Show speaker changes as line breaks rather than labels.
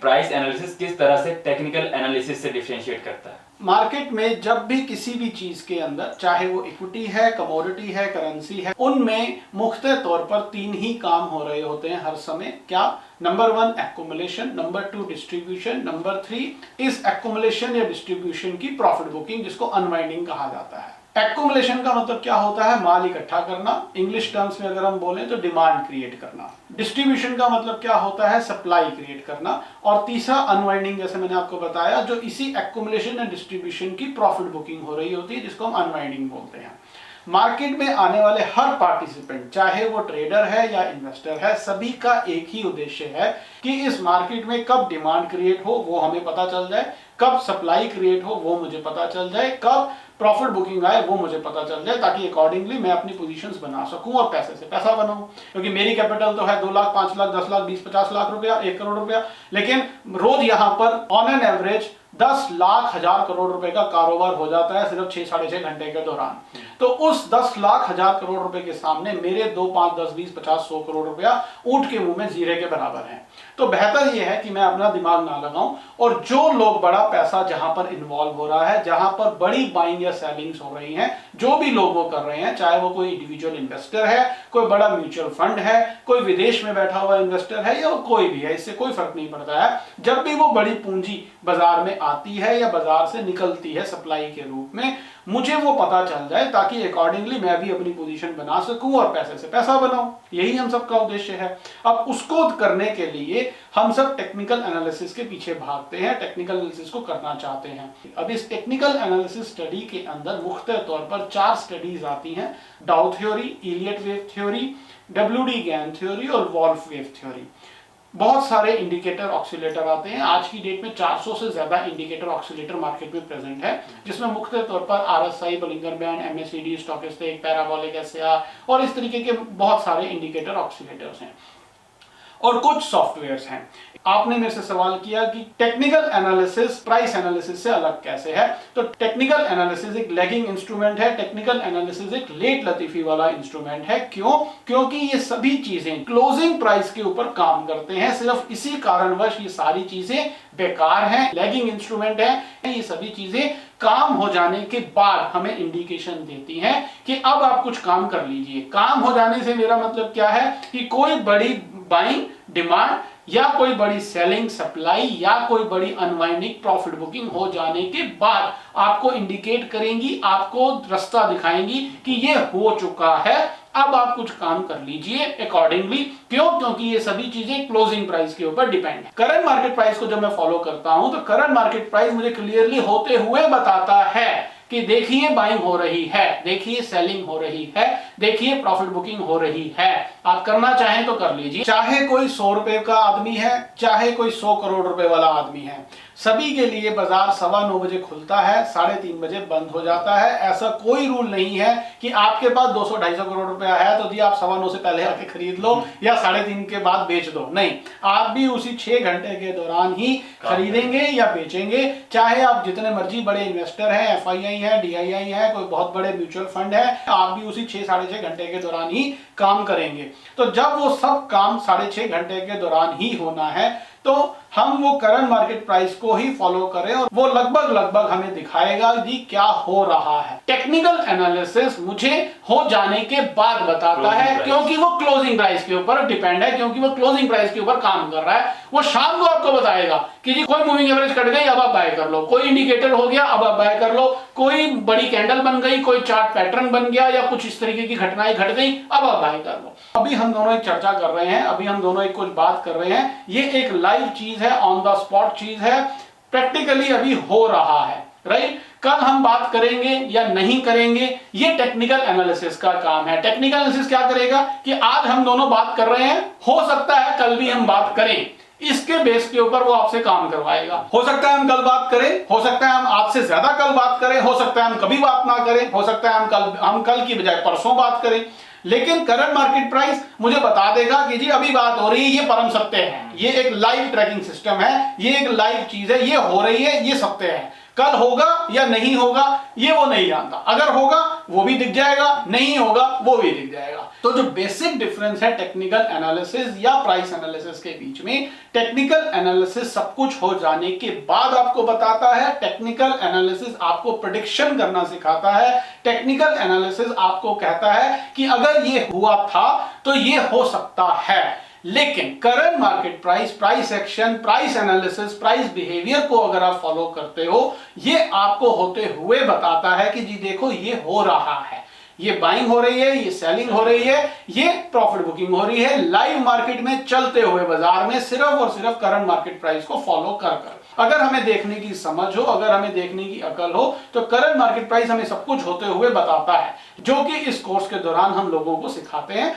Price analysis किस तरह से टेक्निकल एनालिसिस से डिफरेंशिएट करता है?
मार्केट में जब भी किसी भी चीज के अंदर, चाहे वो इक्विटी है, कमोडिटी है, करेंसी है, उनमें मुख्तलिफ तौर पर तीन ही काम हो रहे होते हैं हर समय। क्या? Number 1 accumulation, number 2 distribution, number 3 इस एक्युमुलेशन या डिस्ट्रीब्यूशन की प्रॉफिट बुकिंग, जिसको अनवाइंडिंग कहा जाता है। एक्युमुलेशन का मतलब क्या होता है? माल इकट्ठा करना। इंग्लिश टर्म्स में अगर हम बोलें तो डिमांड क्रिएट करना। डिस्ट्रीब्यूशन का मतलब क्या होता है? सप्लाई क्रिएट करना। और तीसरा अनवाइंडिंग, जैसे मैंने आपको बताया, जो इसी एक्युमुलेशन एंड डिस्ट्रीब्यूशन की प्रॉफिट बुकिंग हो रही होती है, जिसको हम अनवाइंडिंग बोलते हैं। मार्केट में आने वाले हर पार्टिसिपेंट, चाहे वो ट्रेडर है या इन्वेस्टर है, सभी का एक ही उद्देश्य है कि इस मार्केट में कब डिमांड क्रिएट हो वो हमें पता चल जाए, कब सप्लाई क्रिएट हो वो मुझे पता चल जाए, कब प्रॉफिट बुकिंग आए वो मुझे पता चल जाए, ताकि अकॉर्डिंगली मैं अपनी पोजीशंस बना सकूं और पैसे से पैसा बनाऊं। क्योंकि मेरी कैपिटल तो है 2 लाख, 5 लाख, 10 लाख, 20, 50 लाख रुपया, 1 करोड़ रुपया, लेकिन रोज यहां पर on an average 10 lakh 1000 crore रुपए का कारोबार हो जाता है सिर्फ 6 साढ़े 6 घंटे के दौरान। तो उस 10 लाख 1000 करोड़ रुपए के सामने मेरे 2, 5, 10, 20, 50, 100 करोड़ रुपया ऊंट के मुंह में जीरे के बराबर है। तो बेहतर यह है कि मैं अपना दिमाग ना लगाऊं, और जो लोग बड़ा पैसा जहां पर इन्वॉल्व हो रहा है, जहां पर बड़ी बाइंग या सेलिंग्स हो रही हैं, जो भी लोग वो कर रहे हैं, चाहे वो कोई इंडिविजुअल इन्वेस्टर है, कोई बड़ा म्यूचुअल फंड है, कोई विदेश में बैठा हुआ इन्वेस्टर है, या कोई भी है, इससे कोई फर्क नहीं पड़ता है। जब भी वो बड़ी पूंजी बाजार में आती है या बाजार से निकलती है सप्लाई के रूप में, मुझे वो पता चल जाए, ताकि अकॉर्डिंगली मैं भी अपनी पोजीशन बना सकूं और पैसे से पैसा बनाऊं। यही हम सबका उद्देश्य है। अब उसको करने के लिए हम सब टेक्निकल एनालिसिस के पीछे भागते हैं, टेक्निकल एनालिसिस को करना चाहते हैं। अब इस टेक्निकल एनालिसिस स्टडी के अंदर मुख्तलिफ तौर पर 4 स्टडीज आती हैं: Dow theory, Elliott wave theory, W D Gann theory और वॉल्फ वेव थ्योरी। बहुत सारे इंडिकेटर ऑक्सीलेटर आते हैं। आज की डेट में 400 से ज्यादा इंडिकेटर ऑक्सीलेटर मार्केट में प्रेजेंट है, जिसमें मुख्तलिफ तौर पर RSI, Bollinger band, MACD, stochastic, parabolic SAR और इस तरीके के बहुत सारे इंडिकेटर ऑक्सीलेटर्स हैं, और कुछ सॉफ्टवेयर्स हैं। आपने मेरे से सवाल किया कि टेक्निकल एनालिसिस प्राइस एनालिसिस से अलग कैसे है। तो टेक्निकल एनालिसिस एक लैगिंग इंस्ट्रूमेंट है, टेक्निकल एनालिसिस एक लेट लतीफी वाला इंस्ट्रूमेंट है। क्यों? क्योंकि ये सभी चीजें क्लोजिंग प्राइस के ऊपर काम करते हैं। सिर्फ इसी कारणवश ये सारी चीजें बेकार हैं, लैगिंग इंस्ट्रूमेंट है। ये सभी चीजें काम हो जाने के बाद हमें इंडिकेशन देती हैं कि अब आप कुछ काम कर लीजिए। काम हो जाने से मेरा मतलब क्या है कि कोई बड़ी बाइंग, डिमांड, या कोई बड़ी सेलिंग, सप्लाई, या कोई बड़ी अनवाइंडिंग, प्रॉफिट बुकिंग हो जाने के बाद आपको इंडिकेट करेंगी, आपको रास्ता दिखाएंगी कि ये हो चुका है, अब आप कुछ काम कर लीजिए अकॉर्डिंगली। क्यों? क्योंकि ये सभी चीजें क्लोजिंग प्राइस के ऊपर डिपेंड है। करंट मार्केट प्राइस को जब मैं फॉलो करता हूं तो करंट मार्केट प्राइस मुझे क्लियरली होते हुए बताता है कि देखिए बाइंग हो रही है, देखिए सेलिंग हो रही है, देखिए प्रॉफिट बुकिंग हो रही है। आप करना चाहें तो कर लीजिए। चाहे कोई 100 रुपए का आदमी है, चाहे कोई 100 करोड़ रुपए वाला आदमी है, सभी के लिए बाजार 9:15 बजे खुलता है, 3:30 बजे बंद हो जाता है। ऐसा कोई रूल नहीं है कि आपके पास 200-250 करोड़ रुपया है तो जी आप 9:15 से पहले आके खरीद लो या 3:30 के बाद बेच दो। नहीं, आप भी उसी 6 घंटे के दौरान ही खरीदेंगे या बेचेंगे। चाहे आप जितने मर्जी बड़े इन्वेस्टर हैं, एफआईआई है, डीआईआई है, कोई बहुत बड़े म्यूचुअल फंड है, आप भी उसी 6 साढ़े 6 घंटे के दौरान ही काम करेंगे। तो जब वो सब काम 6.5 घंटे के दौरान ही होना है, तो हम वो करंट मार्केट प्राइस को ही फॉलो करें और वो लगभग हमें दिखाएगा जी क्या हो रहा है। टेक्निकल एनालिसिस मुझे हो जाने के बाद बताता है, क्योंकि वो क्लोजिंग प्राइस के ऊपर डिपेंड है, क्योंकि वो क्लोजिंग प्राइस के ऊपर काम कर रहा है। वो शाम को आपको बताएगा कि जी कोई मूविंग एवरेज कट गई, अब आप बाय कर लो, कोई इंडिकेटर हो गया, अब आप बाय कर लो, कोई बड़ी कैंडल बन गई, कोई चार्ट पैटर्न बन गया, या कुछ इस तरीके की घटनाएं घट गई, अब आप बाय कर लो। अभी हम दोनों एक चर्चा कर रहे हैं, अभी हम दोनों एक कुछ बात कर रहे हैं, ये एक लाइव चीज है, ऑन द स्पॉट चीज है, प्रैक्टिकली अभी हो रहा है, राइट। कल हम बात करेंगे या नहीं करेंगे, ये टेक्निकल एनालिसिस का काम है। टेक्निकल एनालिसिस क्या करेगा कि आज हम दोनों बात कर रहे हैं, हो सकता है कल भी हम बात करें, इसके बेस के ऊपर वो आपसे काम करवाएगा। हो सकता है हम कल बात करें, हो सकता है हम आज से ज्यादा कल बात करें, हो सकता है हम कभी बात ना करें, हो सकता है हम कल की बजाय परसों बात करें, लेकिन करंट मार्केट प्राइस मुझे बता देगा कि जी अभी बात हो रही है, ये परम सत्य है। ये एक लाइव ट्रैकिंग सिस्टम है, ये एक लाइव चीज है, ये हो रही है, ये सत्य है। कल होगा या नहीं होगा ये वो नहीं जानता, अगर होगा वो भी दिख जाएगा, नहीं होगा वो भी दिख जाएगा। तो जो बेसिक डिफरेंस है टेक्निकल एनालिसिस या प्राइस एनालिसिस के बीच में, टेक्निकल एनालिसिस सब कुछ हो जाने के बाद आपको बताता है, टेक्निकल एनालिसिस आपको प्रेडिक्शन करना सिखाता है, टेक्निकल एनालिसिस आपको कहता है कि अगर ये हुआ था तो ये हो सकता है। लेकिन current market price, price action, price analysis, price behaviour को अगर आप फॉलो करते हो, ये आपको होते हुए बताता है कि जी देखो ये हो रहा है, ये बाइंग हो रही है, ये सेलिंग हो रही है, ये प्रॉफिट बुकिंग हो रही है लाइव मार्केट में चलते हुए बाजार में, सिर्फ और सिर्फ करंट मार्केट प्राइस को फॉलो कर। अगर हमें देखने की समझ हो, अगर हमें देखने की अकल हो, तो करंट मार्केट प्राइस हमें सब कुछ होते हुए बताता है, जो कि इस कोर्स के दौरान हम लोगों को सिखाते हैं।